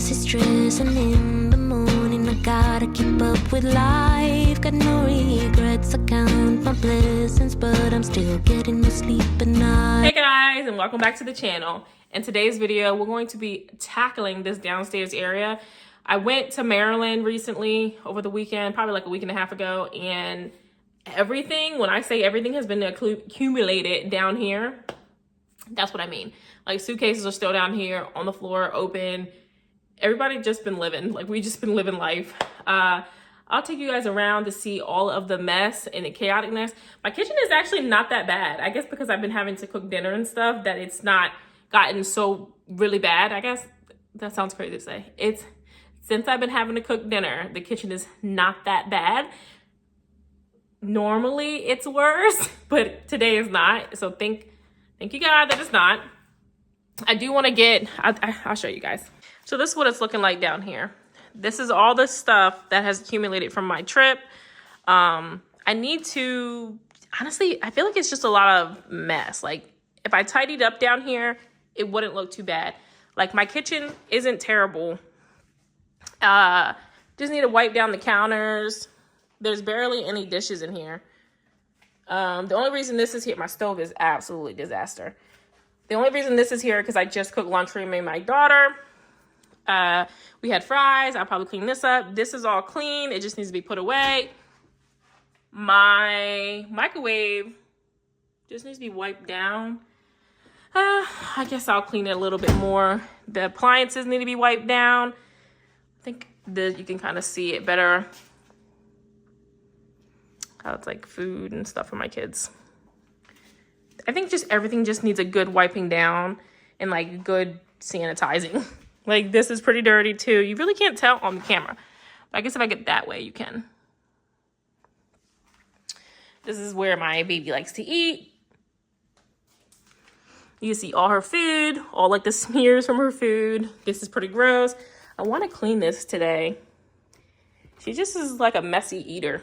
see stress, and in the morning I gotta keep up with life. Got no regrets, I count my blessings, but I'm still getting no sleep at night. Hey guys, and welcome back to the channel. In today's video, we're going to be tackling this downstairs area. I went to Maryland recently over the weekend, probably like a week and a half ago, and everything, when I say everything has been accumulated down here, that's what I mean. Like suitcases are still down here on the floor, open. Everybody just been living, like we just been living life. I'll take you guys around to see all of the mess and the chaoticness. My kitchen is actually not that bad. I guess because I've been having to cook dinner and stuff that it's not gotten so really bad. I guess that sounds crazy to say. Since I've been having to cook dinner, the kitchen is not that bad. Normally it's worse, but today is not. So thank you God that it's not. I do want to get, I'll show you guys. So this is what it's looking like down here. This is all the stuff that has accumulated from my trip. I need to, honestly, I feel like it's just a lot of mess. Like if I tidied up down here, it wouldn't look too bad. Like my kitchen isn't terrible. Just need to wipe down the counters. There's barely any dishes in here. The only reason this is here, my stove is absolutely disaster. The only reason this is here because I just cooked lunch for me and my daughter. We had fries. I'll probably clean this up. This is all clean. It just needs to be put away. My microwave just needs to be wiped down. I guess I'll clean it a little bit more. The appliances need to be wiped down. I think you can kind of see it better. How it's like food and stuff for my kids. I think just everything just needs a good wiping down and like good sanitizing. Like this is pretty dirty too. You really can't tell on the camera. But I guess if I get that way, you can. This is where my baby likes to eat. You see all her food, all like the smears from her food. This is pretty gross. I want to clean this today. She just is like a messy eater.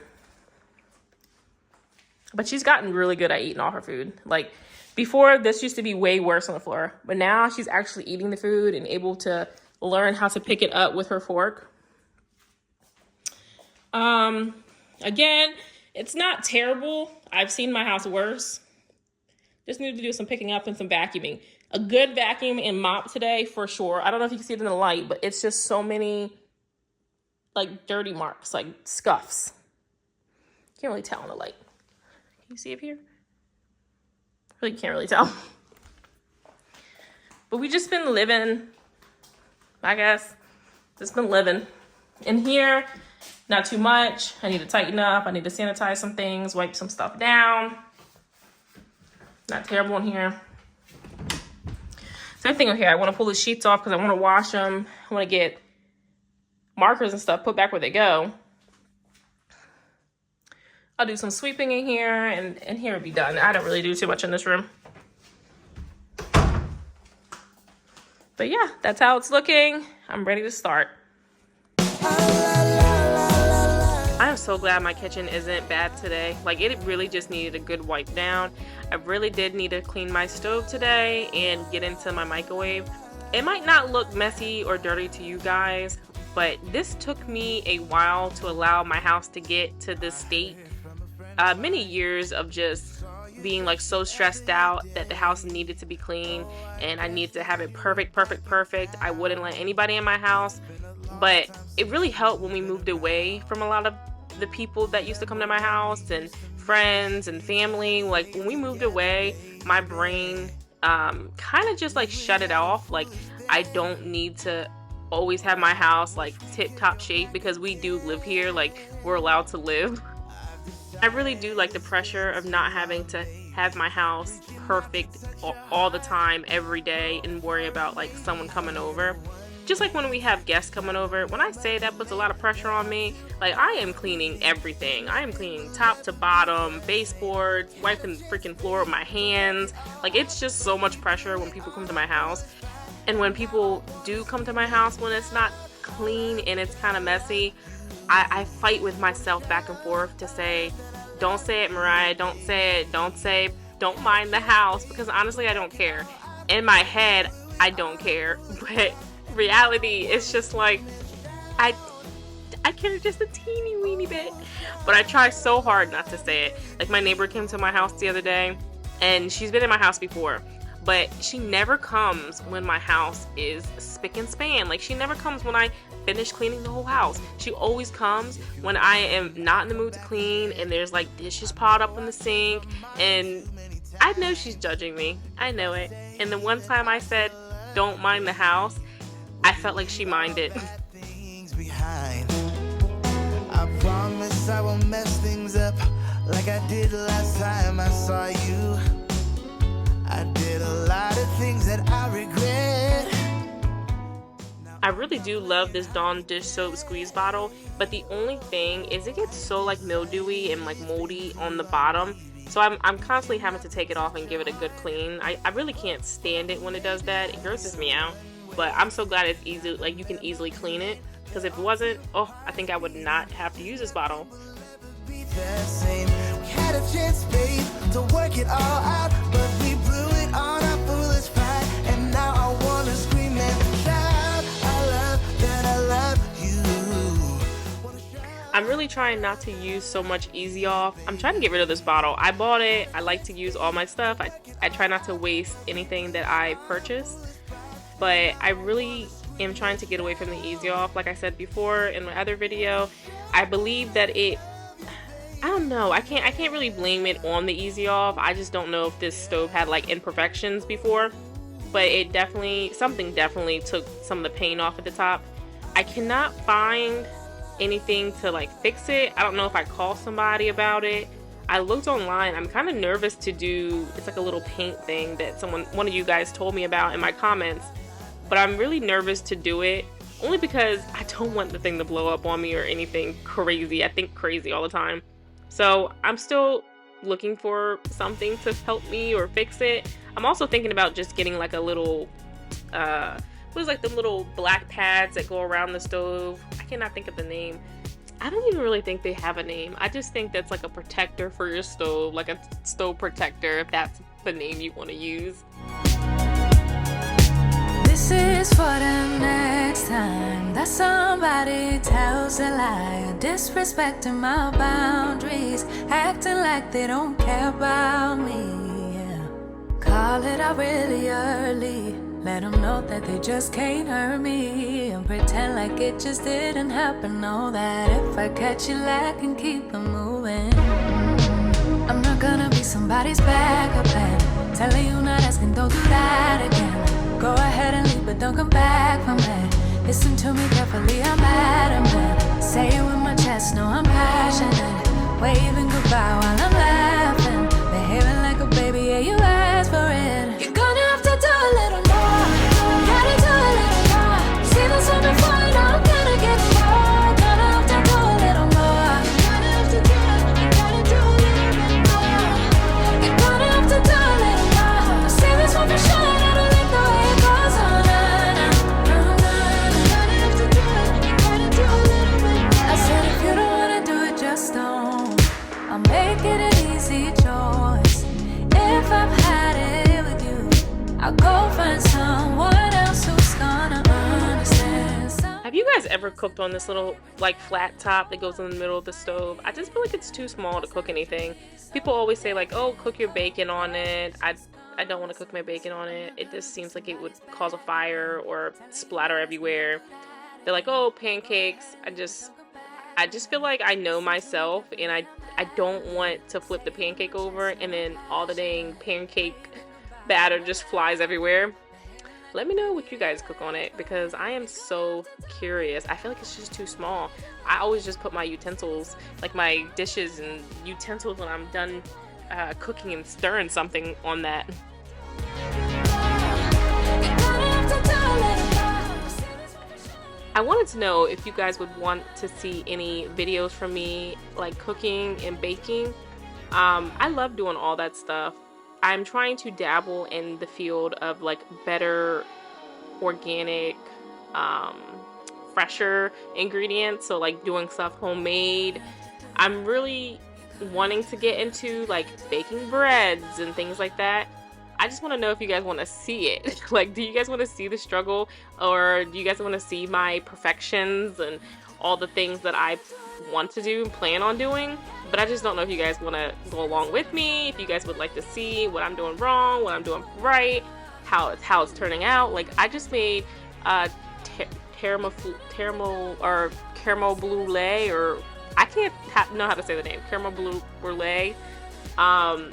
But she's gotten really good at eating all her food. Like before, this used to be way worse on the floor. But now she's actually eating the food and able to learn how to pick it up with her fork. Again, it's not terrible. I've seen my house worse. Just need to do some picking up and some vacuuming. A good vacuum and mop today for sure. I don't know if you can see it in the light, but it's just so many like dirty marks, like scuffs. Can't really tell in the light. Can you see it here? Really can't really tell. But we just been living, I guess. Just been living. In here, not too much. I need to tighten up. I need to sanitize some things, wipe some stuff down. Not terrible in here. Same thing over here. I want to pull the sheets off because I want to wash them. I want to get markers and stuff put back where they go. I'll do some sweeping in here, and here will be done. I don't really do too much in this room. But yeah, that's how it's looking. I'm ready to start. I am so glad my kitchen isn't bad today. Like it really just needed a good wipe down. I really did need to clean my stove today and get into my microwave. It might not look messy or dirty to you guys, but this took me a while to allow my house to get to this state. Many years of just being like so stressed out that the house needed to be clean and I need to have it perfect. I wouldn't let anybody in my house, but it really helped when we moved away from a lot of the people that used to come to my house and friends and family. Like when we moved away, my brain kind of just like shut it off. Like I don't need to always have my house like tip-top shape because we do live here, like we're allowed to live. I really do like the pressure of not having to have my house perfect all the time, every day, and worry about like someone coming over. Just like when we have guests coming over, when I say that puts a lot of pressure on me, like I am cleaning everything. I am cleaning top to bottom, baseboards, wiping the freaking floor with my hands. Like it's just so much pressure when people come to my house. And when people do come to my house, when it's not clean and it's kind of messy, I fight with myself back and forth to say, don't say it, Mariah, don't say it, don't mind the house, because honestly, I don't care. In my head, I don't care, but reality, it's just like, I care just a teeny weeny bit. But I try so hard not to say it. Like, my neighbor came to my house the other day, and she's been in my house before, but she never comes when my house is spick and span. Like, she never comes when I finish cleaning the whole house. She always comes when I am not in the mood to clean, and there's like dishes piled up in the sink, and I know she's judging me. I know it. And the one time I said, don't mind the house, I felt like she minded. I promise I won't mess things up like I did last time I saw you. I did a lot of things that I regret. I really do love this Dawn dish soap squeeze bottle, but the only thing is it gets so like mildewy and like moldy on the bottom. So I'm constantly having to take it off and give it a good clean. I really can't stand it when it does that. It grosses me out. But I'm so glad it's easy, like you can easily clean it. Because if it wasn't, oh, I think I would not have to use this bottle. We had a chance, babe, to work it all out, but we blew it on our foolish pride. And now I wanna scream and shout, I love that I love you. I'm really trying not to use so much Easy Off. I'm trying to get rid of this bottle. I bought it. I like to use all my stuff. I try not to waste anything that I purchase. But I really am trying to get away from the Easy Off. Like I said before in my other video, I believe that I don't know, I can't really blame it on the Easy Off. I just don't know if this stove had like imperfections before, but it something definitely took some of the paint off at the top. I cannot find anything to like fix it. I don't know if I call somebody about it. I looked online. I'm kind of nervous to do, it's like a little paint thing that one of you guys told me about in my comments. But I'm really nervous to do it, only because I don't want the thing to blow up on me or anything crazy. I think crazy all the time. So I'm still looking for something to help me or fix it. I'm also thinking about just getting like a little, what is like the little black pads that go around the stove? I cannot think of the name. I don't even really think they have a name. I just think that's like a protector for your stove, like a stove protector, if that's the name you want to use. This is for the next time that somebody tells a lie, disrespecting my boundaries, acting like they don't care about me. Yeah. Call it out really early, let them know that they just can't hurt me, and pretend like it just didn't happen. Know that if I catch you lacking, keep them moving. I'm not gonna be somebody's backup plan, telling you not asking, don't do that again. Go ahead and leave, but don't come back for me. Listen to me carefully, I'm adamant. Say it with my chest, no, I'm passionate. Waving goodbye while I'm laughing. Behaving like a baby, yeah, you asked for it. You're gonna have to do a little more. Gotta do a little more. See this one before, and I'm gonna get more. Gonna have to do a little more. Gonna have to do it, gotta do a little bit more. You're gonna have to do a little more. See this one for sure. Make it an easy choice. If I've had it with you, I'll go find someone else who's gonna understand. Have you guys ever cooked on this little like flat top that goes in the middle of the stove? I just feel like it's too small to cook anything. People always say like, oh, cook your bacon on it. I don't want to cook my bacon on it. It just seems like it would cause a fire or splatter everywhere. They're like, oh, pancakes. I just feel like I know myself, and I don't want to flip the pancake over and then all the dang pancake batter just flies everywhere. Let me know what you guys cook on it, because I am so curious. I feel like it's just too small. I always just put my utensils, like my dishes and utensils, when I'm done cooking and stirring something on that. I wanted to know if you guys would want to see any videos from me like cooking and baking. I love doing all that stuff. I'm trying to dabble in the field of like better organic, fresher ingredients, so like doing stuff homemade. I'm really wanting to get into like baking breads and things like that. I just want to know if you guys want to see it. Like, do you guys want to see the struggle, or do you guys want to see my perfections and all the things that I want to do and plan on doing? But I just don't know if you guys want to go along with me, if you guys would like to see what I'm doing wrong, what I'm doing right, how it's turning out. Like, I just made caramel brulee, or I can't know how to say the name, caramel brulee. I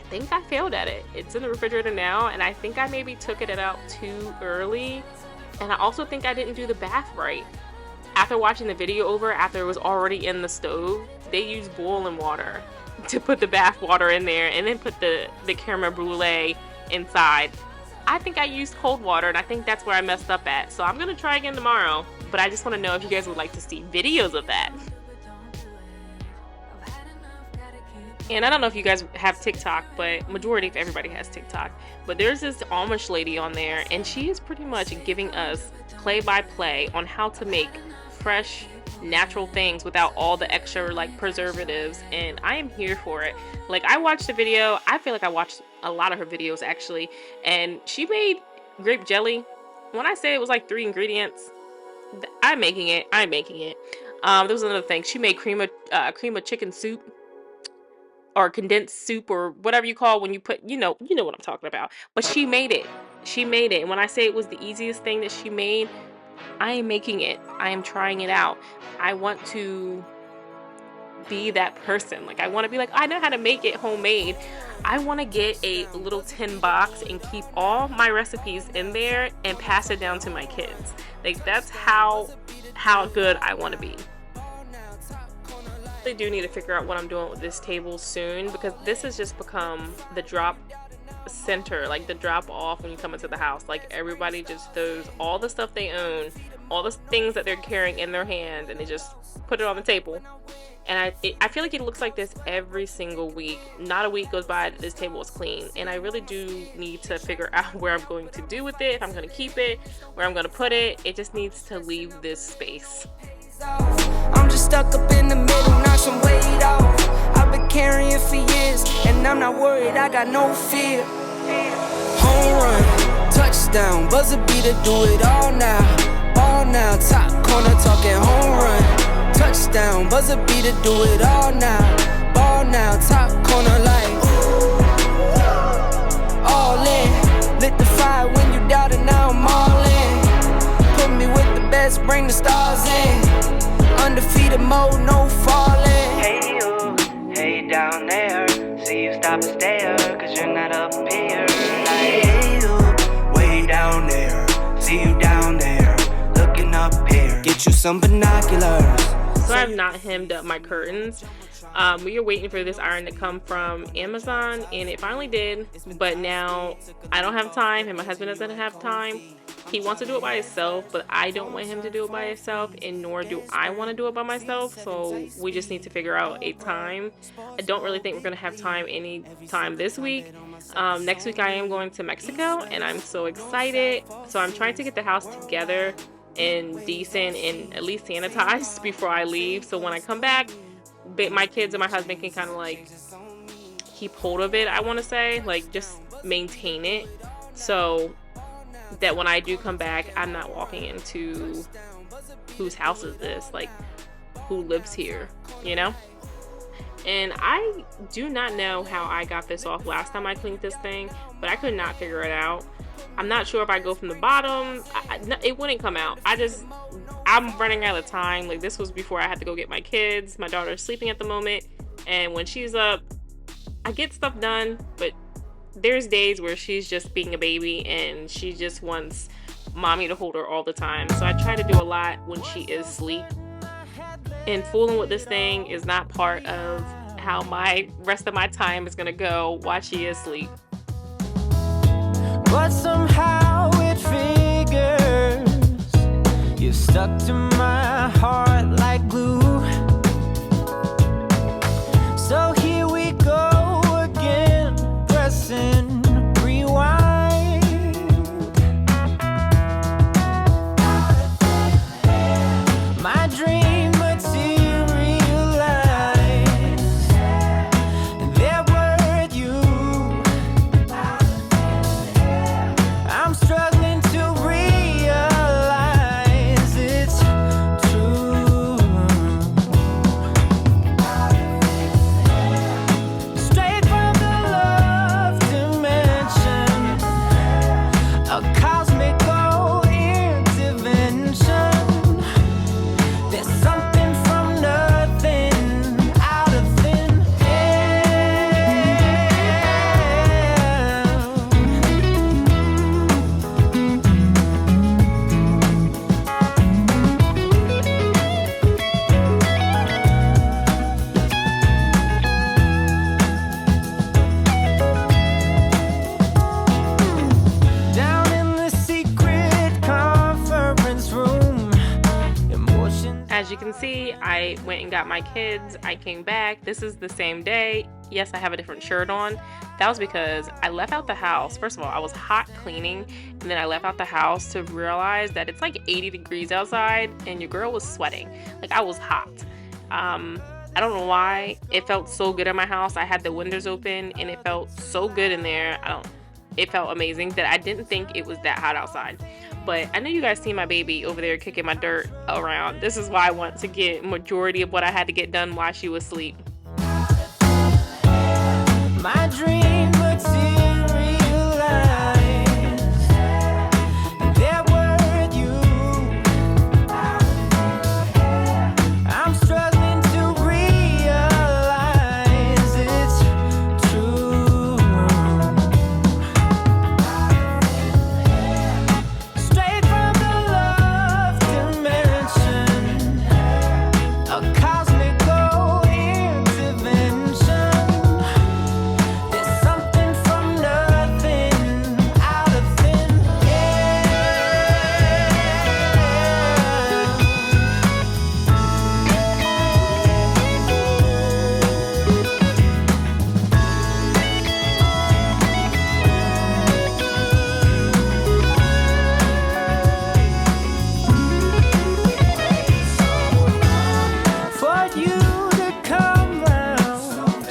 think I failed at it. It's in the refrigerator now, and I think I maybe took it out too early, and I also think I didn't do the bath right. After watching the video over, after it was already in the stove, they used boiling water to put the bath water in there and then put the caramel brulee inside. I think I used cold water, and I think that's where I messed up at. So I'm gonna try again tomorrow, but I just want to know if you guys would like to see videos of that. And I don't know if you guys have TikTok, but majority of everybody has TikTok. But there's this Amish lady on there, and she is pretty much giving us play-by-play on how to make fresh, natural things without all the extra like preservatives, and I am here for it. Like, I watched the video, I feel like I watched a lot of her videos actually, and she made grape jelly. When I say it was like 3 ingredients, I'm making it. There was another thing. She made cream of chicken soup, or condensed soup, or whatever you call when you put, you know what I'm talking about. But she made it. And when I say it was the easiest thing that she made, I am making it. I am trying it out. I want to be that person. Like, I want to be like, I know how to make it homemade. I want to get a little tin box and keep all my recipes in there and pass it down to my kids. Like, that's how good I want to be. I do need to figure out what I'm doing with this table soon, because this has just become the drop center, like the drop off when you come into the house. Like, everybody just throws all the stuff they own, all the things that they're carrying in their hands, and they just put it on the table. And I feel like it looks like this every single week. Not a week goes by that this table is clean, and I really do need to figure out where I'm going to do with it, if I'm going to keep it, where I'm going to put it. It just needs to leave this space. I'm just stuck up in the middle, knock some weight off. I've been carrying for years, and I'm not worried, I got no fear. Home run, touchdown, buzzer beater, do it all now. Ball now, top corner talking home run. Touchdown, buzzer beater, do it all now. Ball now, top corner like all in. Lit the fire when you doubt it, now I'm all in. Put me with the best, bring the stars in. Undefeated mode, no falling. Hey you, hey down there. See you stop and stare, cause you're not up here. Like, hey you, way down there. See you down there, looking up here. Get you some binoculars. So I have not hemmed up my curtains. We are waiting for this iron to come from Amazon, and it finally did, but now I don't have time, and my husband doesn't have time. He wants to do it by himself, but I don't want him to do it by himself, and nor do I want to do it by myself, so we just need to figure out a time. I don't really think we're going to have time any time this week. Next week I am going to Mexico, and I'm so excited. So I'm trying to get the house together and decent and at least sanitized before I leave, so when I come back, my kids and my husband can kind of like keep hold of it, I want to say, like just maintain it, so that when I do come back, I'm not walking into whose house is this, like who lives here, you know? And I do not know how I got this off last time I cleaned this thing, but I could not figure it out. I'm not sure if I go from the bottom, it wouldn't come out. I'm running out of time. Like, this was before I had to go get my kids. My daughter's sleeping at the moment, and when she's up, I get stuff done, but there's days where she's just being a baby and she just wants mommy to hold her all the time. So I try to do a lot when she is asleep, and fooling with this thing is not part of how my rest of my time is gonna go while she is asleep. But somehow it figures. You're stuck to my heart like glue. So here we go again, pressing rewind. My dream materialized, and there were you. as you can see, I went and got my kids. I came back. This is the same day. Yes, I have a different shirt on. That was because I left out the house. First of all, I was hot cleaning, and then I left out the house to realize that it's like 80 degrees outside and your girl was sweating. Like, I was hot. I don't know why. It felt so good in my house. I had the windows open and it felt so good in there. It felt amazing that I didn't think it was that hot outside. But I know you guys see my baby over there kicking my dirt around. This is why I want to get majority of what I had to get done while she was asleep. My dream materialized. There were you. I'm struggling to realize it's true. Straight from the love dimension, a cosmical intervention. There's something from nothing out of thin air. For you to come round,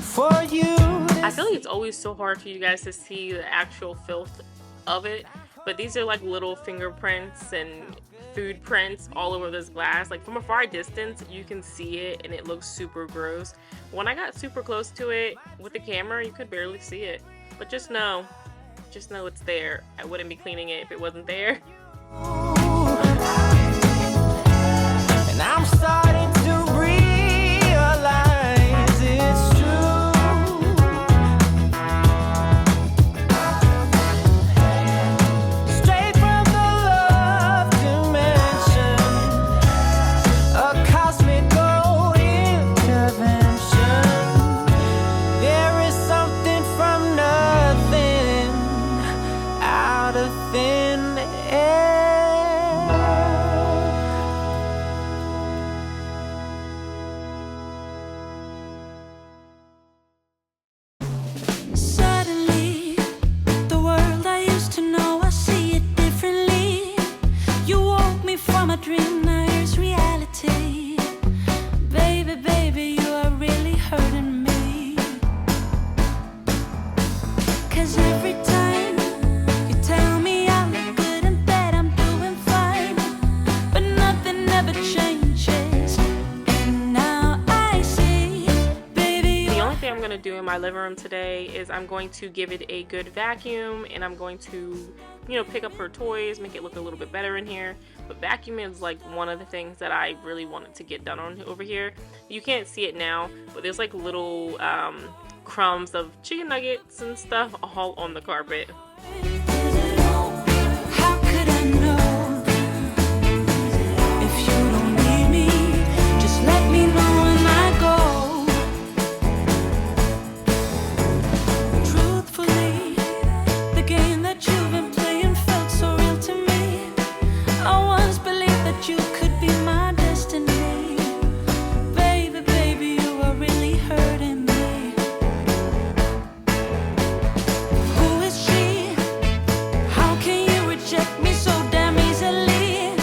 for you to I feel like it's always so hard for you guys to see the actual filth of it, but these are like little fingerprints and food prints all over this glass. Like, from a far distance you can see it and it looks super gross. When I got super close to it with the camera, you could barely see it. But just know it's there. I wouldn't be cleaning it if it wasn't there. And I'm starting to realize it's true. Straight from the love dimension, a cosmical intervention. There is something from nothing out of thin air. Suddenly, the world I used to know, I see it differently. You woke me from a dream, now here's reality. Baby, baby, you are really hurting me. 'Cause every time you tell me I look good in bed, I'm doing fine. But nothing ever changes. And now I see, baby, The only thing I'm going to do in my living room today is I'm going to give it a good vacuum, and I'm going to, pick up her toys, make it look a little bit better in here. But vacuuming is like one of the things that I really wanted to get done on over here. You can't see it now, but there's like little crumbs of chicken nuggets and stuff all on the carpet. how could I know? If you don't need me, just let me know when I go. Truthfully, the game that you've been playing felt so real to me. I once believed that you could be my destiny. Baby, baby, you are really hurting me. Who is she? How can you reject me so damn easily?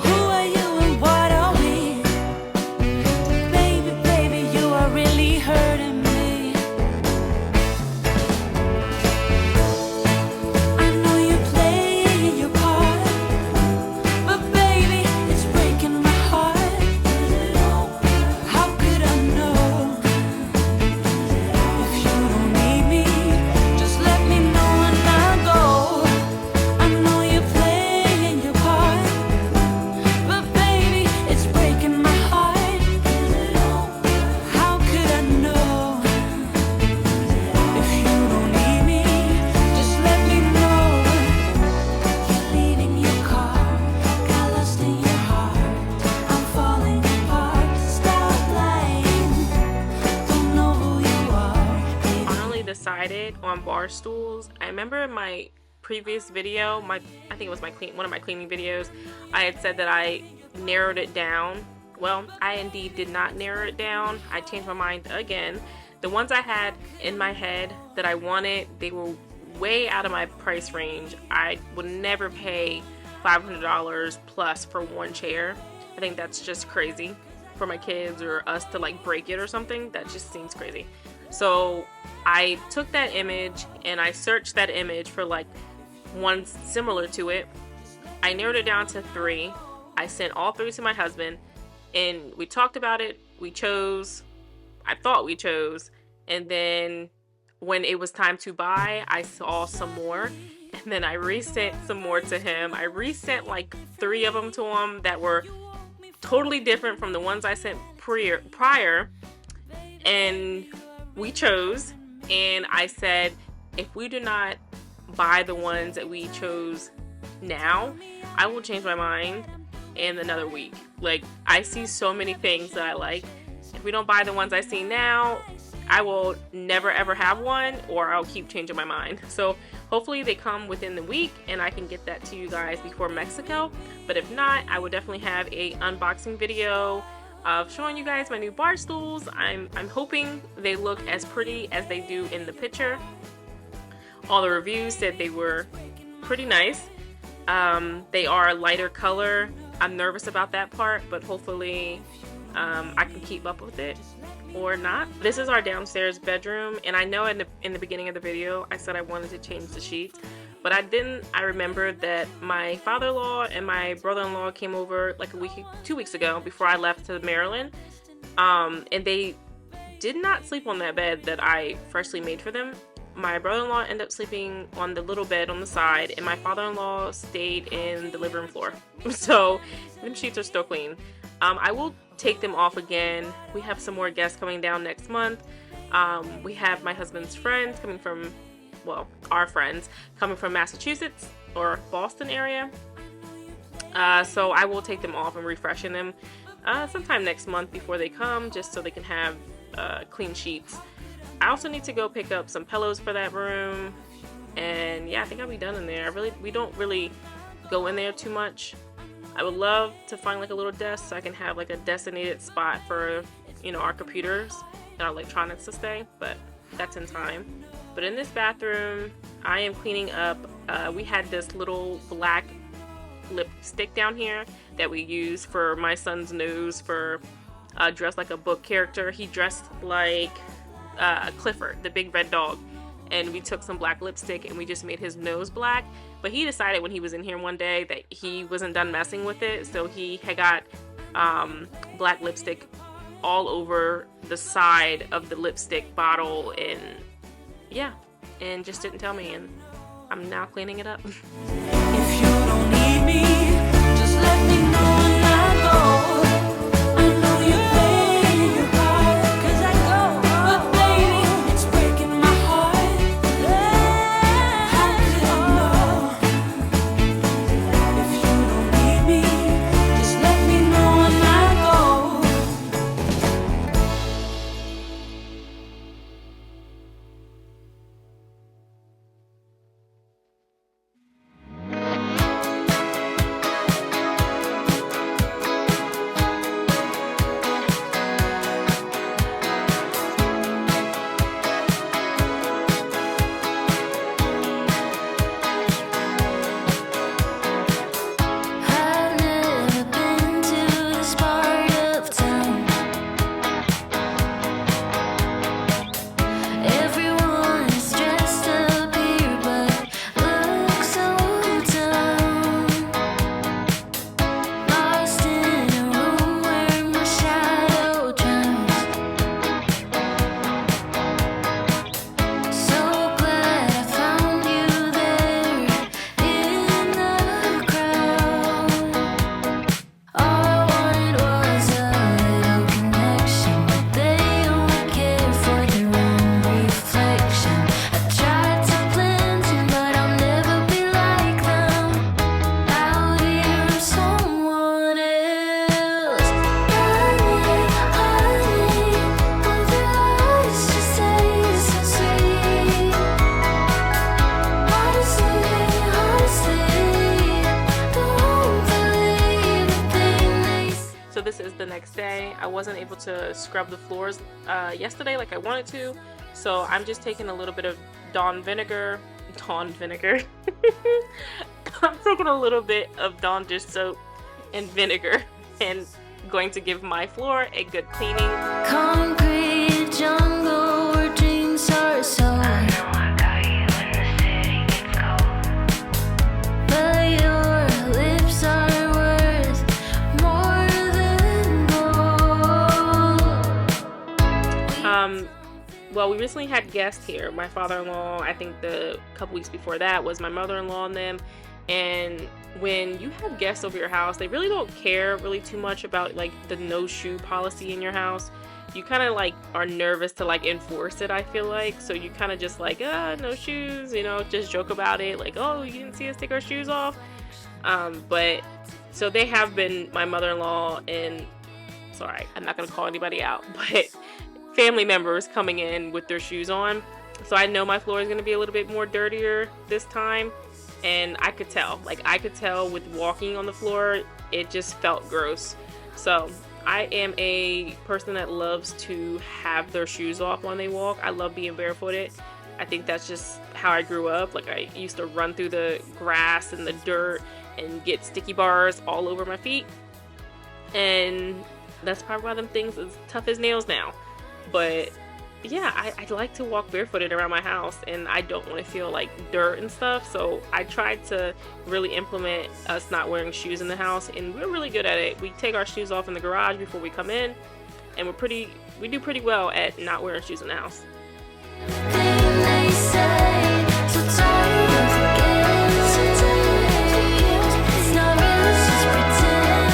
Who are you and what are we? Baby, baby, you are really hurting me. I know you're playing your part, but baby, it's breaking my heart. How could I know? If you don't need me, just let me know when I go. I know you're playing your part, but baby, it's breaking my heart. How could I know? If you don't need me, just let me know. You're leaving your car, got lost in your heart. I'm falling apart, stop lying. Don't know who you are, baby. Finally decided on bar stools. I remember in my previous video, I think it was one of my cleaning videos, I had said that I narrowed it down. Well, I indeed did not narrow it down. I changed my mind again. The ones I had in my head that I wanted, they were way out of my price range. I would never pay $500 plus for one chair. I think that's just crazy for my kids or us to like break it or something. That just seems crazy. So I took that image and I searched that image for like one similar to it. I narrowed it down to 3. I sent all 3 to my husband and we talked about it. We chose. I thought we chose. And then when it was time to buy, I saw some more. And then I resent some more to him. I resent like 3 of them to him that were totally different from the ones I sent prior. And we chose. And I said, if we do not buy the ones that we chose now, I will change my mind in another week. Like, I see so many things that I like. If we don't buy the ones I see now, I will never ever have one, or I'll keep changing my mind. So hopefully they come within the week and I can get that to you guys before Mexico. But if not, I will definitely have a unboxing video of showing you guys my new bar stools. I'm hoping they look as pretty as they do in the picture. All the reviews said they were pretty nice. They are a lighter color. I'm nervous about that part, but hopefully I can keep up with it or not. This is our downstairs bedroom, and I know in the beginning of the video I said I wanted to change the sheets, but I didn't. I remembered that my father-in-law and my brother-in-law came over like 2 weeks ago before I left to Maryland, and they did not sleep on that bed that I freshly made for them. My brother-in-law ended up sleeping on the little bed on the side, and my father-in-law stayed in the living room floor. So them sheets are still clean. I will take them off again. We have some more guests coming down next month. We have my husband's friends coming from, well, our friends coming from Massachusetts or Boston area. So I will take them off and refreshen them sometime next month before they come, just so they can have clean sheets. I also need to go pick up some pillows for that room, and yeah, I think I'll be done in there. We don't really go in there too much. I would love to find like a little desk so I can have like a designated spot for, you know, our computers and our electronics to stay, but that's in time. But in this bathroom, I am cleaning up. We had this little black lipstick down here that we use for my son's nose for dressed like a book character. He dressed like Clifford, the big red dog, and we took some black lipstick and we just made his nose black. But he decided when he was in here one day that he wasn't done messing with it, so he had got black lipstick all over the side of the lipstick bottle, and yeah, and just didn't tell me, and I'm now cleaning it up. If you don't need me, just let me know and I'll go. I know you play your part, 'cause I go. But baby, it's breaking my heart. How could I know? If you don't need me, just let me know and I'll go. next day. I wasn't able to scrub the floors yesterday like I wanted to, so I'm just taking a little bit of Dawn vinegar. I'm taking a little bit of Dawn dish soap and vinegar and going to give my floor a good cleaning. Concrete jungle where dreams are sown. But your lips are worth more than gold. Well, we recently had guests here. My father-in-law, I think the couple weeks before that was my mother-in-law and them. And when you have guests over your house, they really don't care really too much about like the no shoe policy in your house. You kind of like are nervous to like enforce it, I feel like. So you kind of just like, no shoes, you know, just joke about it. Like, oh, you didn't see us take our shoes off. But so they have been my mother-in-law and, sorry, I'm not going to call anybody out, but family members coming in with their shoes on. So I know my floor is going to be a little bit more dirtier this time. And I could tell with walking on the floor, it just felt gross. So I am a person that loves to have their shoes off when they walk. I love being barefooted. I think that's just how I grew up. Like I used to run through the grass and the dirt and get sticky bars all over my feet. And that's probably why them things as tough as nails now. But yeah, I like to walk barefooted around my house and I don't want to feel like dirt and stuff. So I tried to really implement us not wearing shoes in the house, and we're really good at it. We take our shoes off in the garage before we come in, and we do pretty well at not wearing shoes in the house. They say, so tired of the games today. It's not real, it's just pretend.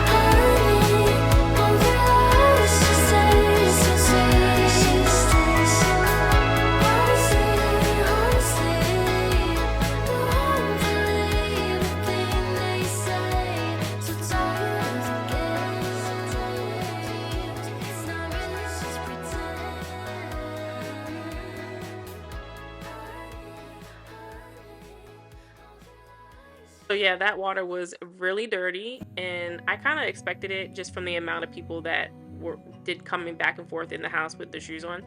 Honey, all the lies she says, honestly, don't believe a thing they say. So tired of the games today. It's not real, it's just pretend. So yeah, that water was really dirty, and I kind of expected it just from the amount of people that did coming back and forth in the house with their shoes on.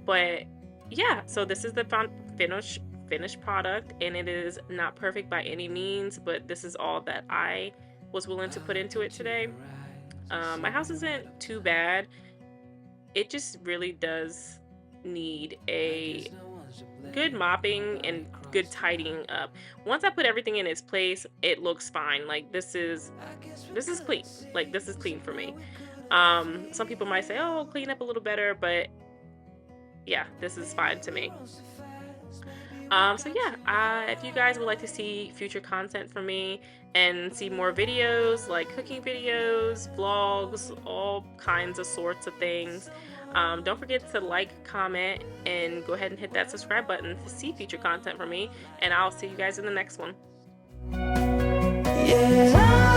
But yeah, so this is the finished product, and it is not perfect by any means, but this is all that I was willing to put into it today. My house isn't too bad. It just really does need a good mopping and good tidying up. Once I put everything in its place, it looks fine. Like this is clean. Like this is clean for me. Some people might say, oh, clean up a little better, but yeah, this is fine to me. So yeah, if you guys would like to see future content from me and see more videos like cooking videos, vlogs, all kinds of sorts of things, don't forget to like, comment, and go ahead and hit that subscribe button to see future content from me, and I'll see you guys in the next one. Yeah.